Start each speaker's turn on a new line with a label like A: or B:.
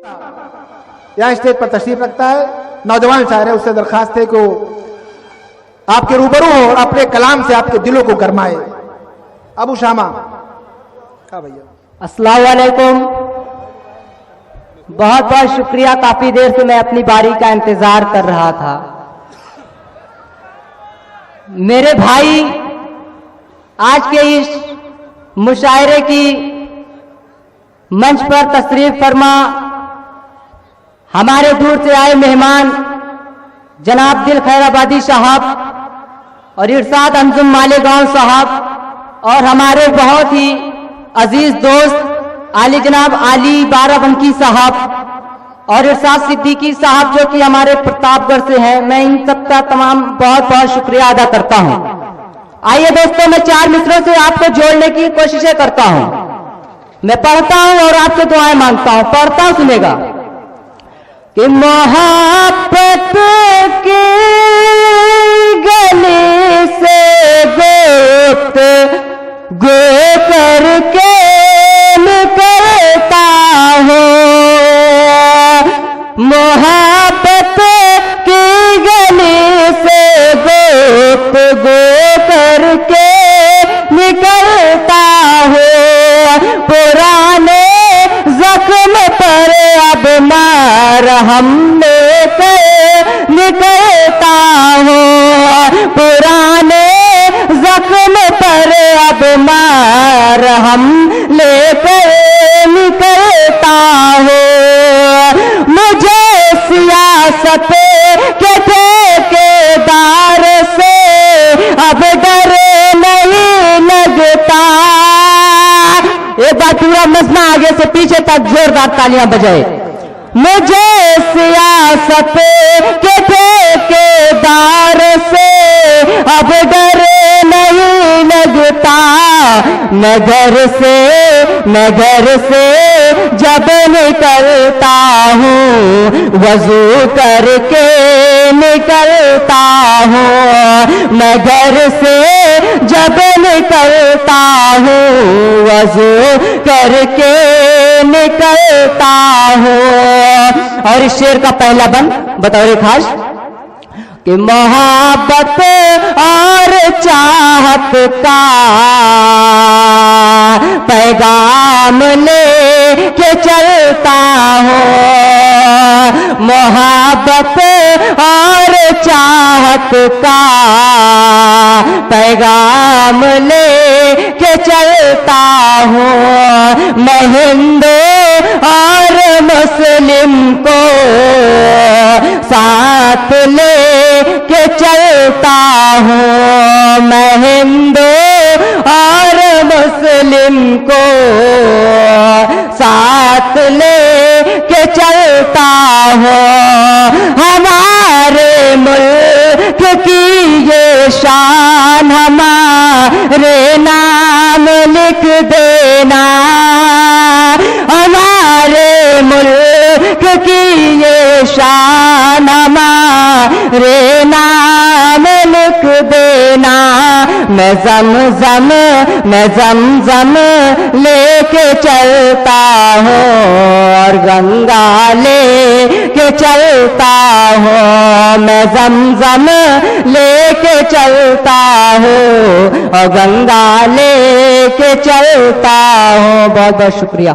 A: यहाँ स्टेज पर तशरीफ रखता है, नौजवान शायर है, उससे दरखास्त है कि आपके रूबरू हो और अपने कलाम से आपके दिलों को गरमाए। अबू शामा। हाँ भैया।
B: अस्सलाम वालेकुम। बहुत बहुत शुक्रिया, काफी देर से मैं अपनी बारी का इंतजार कर रहा था। मेरे भाई आज के इस मुशायरे की मंच पर तशरीफ फरमा हमारे दूर से आए मेहमान जनाब दिल खैराबादी साहब और इरशाद अंजुम मालेगांव साहब और हमारे बहुत ही अजीज दोस्त आली जनाब आली बाराबंकी साहब और इरशाद सिद्दीकी साहब जो कि हमारे प्रतापगढ़ से हैं। मैं इन सबका तमाम बहुत बहुत शुक्रिया अदा करता हूं। आइए दोस्तों, मैं 4 मिसरों से आपको जोड़ने की कोशिशें करता हूं। मैं पढ़ता हूं और आपसे दुआएं मांगता हूं। पढ़ता हूं, सुनेगा कि मोहब्बत के गले से गुप्त गो करके निकलता हो, मोहब्बत के गले से गुप्त गो करके निकलता हो, पुराने जख्म पर अब मार हम लेकर निकलता हो, पुराने जख्म पर अब मार हम लेकर निकलता हो। मुझे सियासत के ठेकेदार से अब डर नहीं लगता। एक बार पूरा मजमा आगे से पीछे तक जोरदार तालियां बजाए। मुझे सियासत के ठेकेदार से अब डर नहीं लगता। मैं घर से जब निकलता हूँ वजू करके निकलता हूँ, मैं घर से जब निकलता हूँ वजू करके निकलता हूँ। और इस शेर का पहला बंद बतौर खास कि मोहब्बत और चाहत का पैगाम ले के चलता हूँ, मोहब्बत और चाहत का पैगाम ले के चलता हूँ। मैं हिंदू और मुस्लिम को साथ ले के चलता हूँ, मैं हिंदू और मुस्लिम को साथ ले के चलता हूँ। हमारे मुल्क की ये शान हमारे नाम लिख देना, हमारे मुल्क की ये शान हमारे नाम लिख देना। मैं ज़मज़म लेके चलता हूँ और गंगा लेके चलता हूँ, मैं ज़मज़म लेके चलता हूँ और गंगा लेके चलता हूँ। बहुत बहुत शुक्रिया।